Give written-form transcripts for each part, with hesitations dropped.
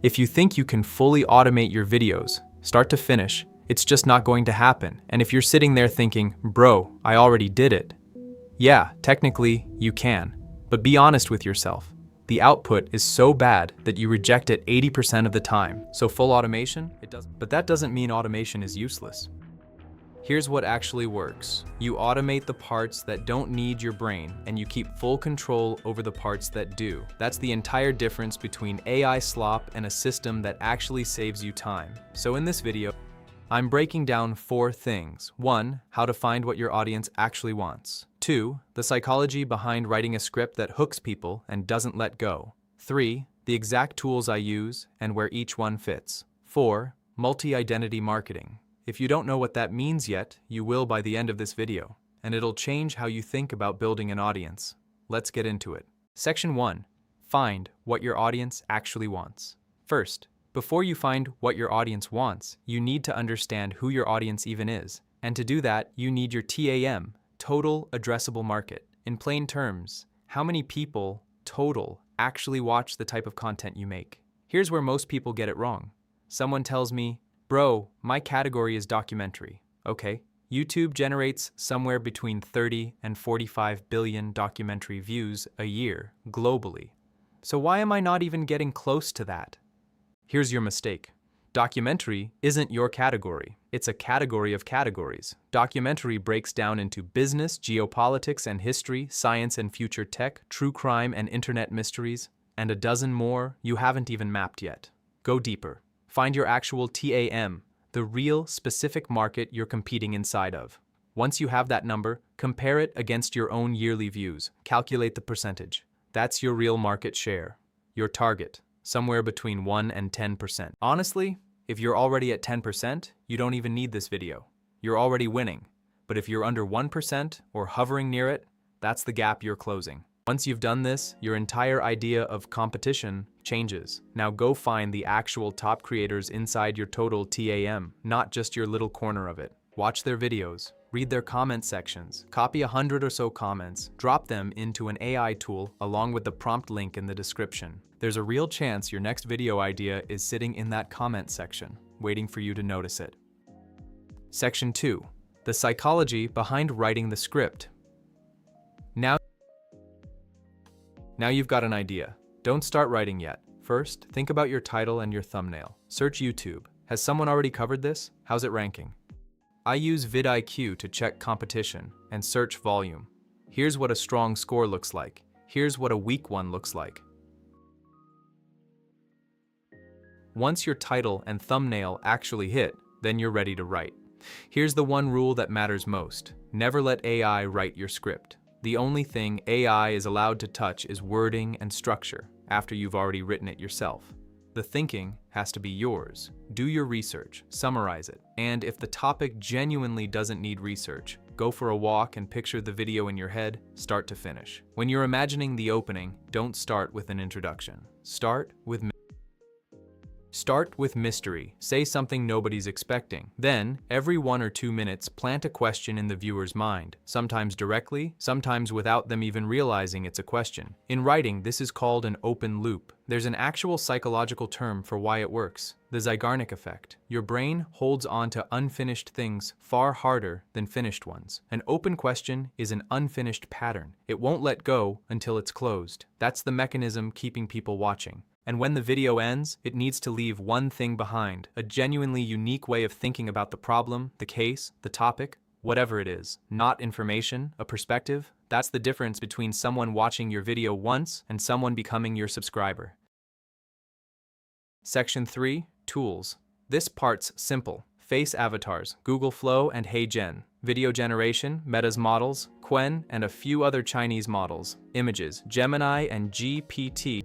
If you think you can fully automate your videos, start to finish, it's just not going to happen. And if you're sitting there thinking, bro, I already did it. Yeah, technically, you can. But be honest with yourself. The output is so bad that you reject it 80% of the time. So full automation, it doesn't. But that doesn't mean automation is useless. Here's what actually works. You automate the parts that don't need your brain, and you keep full control over the parts that do. That's the entire difference between AI slop and a system that actually saves you time. So in this video, I'm breaking down 4 things. 1, how to find what your audience actually wants. 2, the psychology behind writing a script that hooks people and doesn't let go. 3, the exact tools I use and where each one fits. 4, multi-identity marketing. If you don't know what that means yet, you will by the end of this video, and it'll change how you think about building an audience. Let's get into it. Section 1, find what your audience actually wants. First, before you find what your audience wants, you need to understand who your audience even is. And to do that, you need your TAM, total addressable market. In plain terms, how many people, total, actually watch the type of content you make? Here's where most people get it wrong. Someone tells me, bro, my category is documentary. Okay, YouTube generates somewhere between 30 and 45 billion documentary views a year, globally. So why am I not even getting close to that? Here's your mistake. Documentary isn't your category. It's a category of categories. Documentary breaks down into business, geopolitics and history, science and future tech, true crime and internet mysteries, and a dozen more you haven't even mapped yet. Go deeper. Find your actual TAM, the real specific market you're competing inside of. Once you have that number, compare it against your own yearly views. Calculate the percentage. That's your real market share, your target. Somewhere between 1 and 10%. Honestly, if you're already at 10%, you don't even need this video. You're already winning. But if you're under 1% or hovering near it, that's the gap you're closing. Once you've done this, your entire idea of competition changes. Now go find the actual top creators inside your total TAM, not just your little corner of it. Watch their videos, read their comment sections, copy 100 or so comments, drop them into an AI tool along with the prompt link in the description. There's a real chance your next video idea is sitting in that comment section, waiting for you to notice it. Section 2, the psychology behind writing the script. Now you've got an idea. Don't start writing yet. First, think about your title and your thumbnail. Search YouTube. Has someone already covered this? How's it ranking? I use vidIQ to check competition and search volume. Here's what a strong score looks like. Here's what a weak one looks like. Once your title and thumbnail actually hit, then you're ready to write. Here's the one rule that matters most. Never let AI write your script. The only thing AI is allowed to touch is wording and structure after you've already written it yourself. The thinking has to be yours. Do your research, summarize it, and if the topic genuinely doesn't need research, go for a walk and picture the video in your head, start to finish. When you're imagining the opening, don't start with an introduction. Start with mystery. Say something nobody's expecting. Then, every 1 or 2 minutes, plant a question in the viewer's mind, sometimes directly, sometimes without them even realizing it's a question. In writing, this is called an open loop. There's an actual psychological term for why it works, the Zeigarnik effect. Your brain holds on to unfinished things far harder than finished ones. An open question is an unfinished pattern. It won't let go until it's closed. That's the mechanism keeping people watching. And when the video ends, it needs to leave one thing behind, a genuinely unique way of thinking about the problem, the case, the topic, whatever it is. Not information, a perspective. That's the difference between someone watching your video once and someone becoming your subscriber. Section 3, tools. This part's simple. Face avatars, Google Flow and HeyGen. Video generation, Meta's models, Qwen, and a few other Chinese models. Images, Gemini and GPT.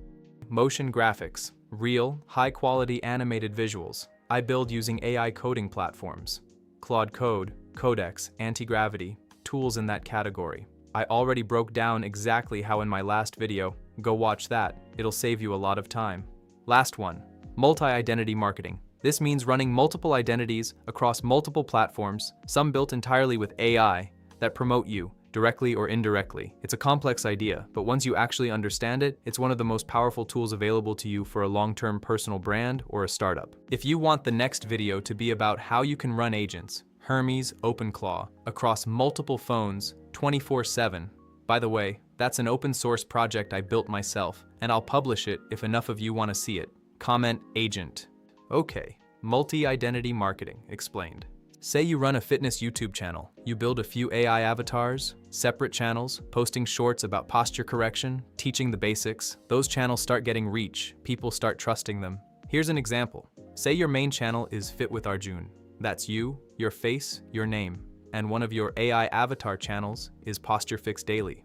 Motion graphics, real, high-quality animated visuals. I build using AI coding platforms. Claude Code, Codex, Anti-Gravity, tools in that category. I already broke down exactly how in my last video. Go watch that, it'll save you a lot of time. Last one, multi-identity marketing. This means running multiple identities across multiple platforms, some built entirely with AI, that promote you, directly or indirectly. It's a complex idea, but once you actually understand it, it's one of the most powerful tools available to you for a long-term personal brand or a startup. If you want the next video to be about how you can run agents, Hermes OpenClaw, across multiple phones 24/7, by the way, that's an open source project I built myself, and I'll publish it if enough of you want to see it. Comment agent. Okay, multi-identity marketing explained. Say you run a fitness YouTube channel. You build a few AI avatars, separate channels, posting shorts about posture correction, teaching the basics. Those channels start getting reach, people start trusting them. Here's an example. Say your main channel is Fit with Arjun. That's you, your face, your name. And one of your AI avatar channels is Posture Fix Daily.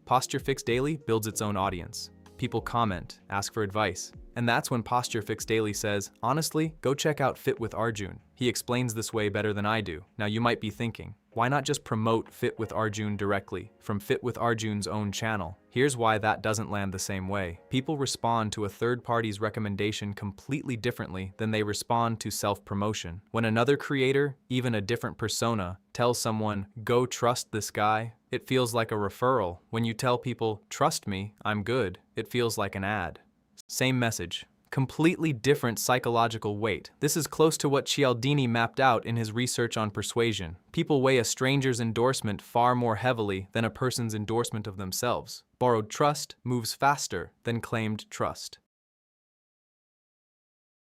Posture Fix Daily builds its own audience. People comment, ask for advice. And that's when Posture Fix Daily says, honestly, go check out Fit with Arjun. He explains this way better than I do. Now you might be thinking, why not just promote Fit with Arjun directly from Fit with Arjun's own channel? Here's why that doesn't land the same way. People respond to a third party's recommendation completely differently than they respond to self-promotion. When another creator, even a different persona, tells someone, go trust this guy, it feels like a referral. When you tell people, trust me, I'm good, it feels like an ad. Same message, completely different psychological weight. This is close to what Cialdini mapped out in his research on persuasion. People weigh a stranger's endorsement far more heavily than a person's endorsement of themselves. Borrowed trust moves faster than claimed trust.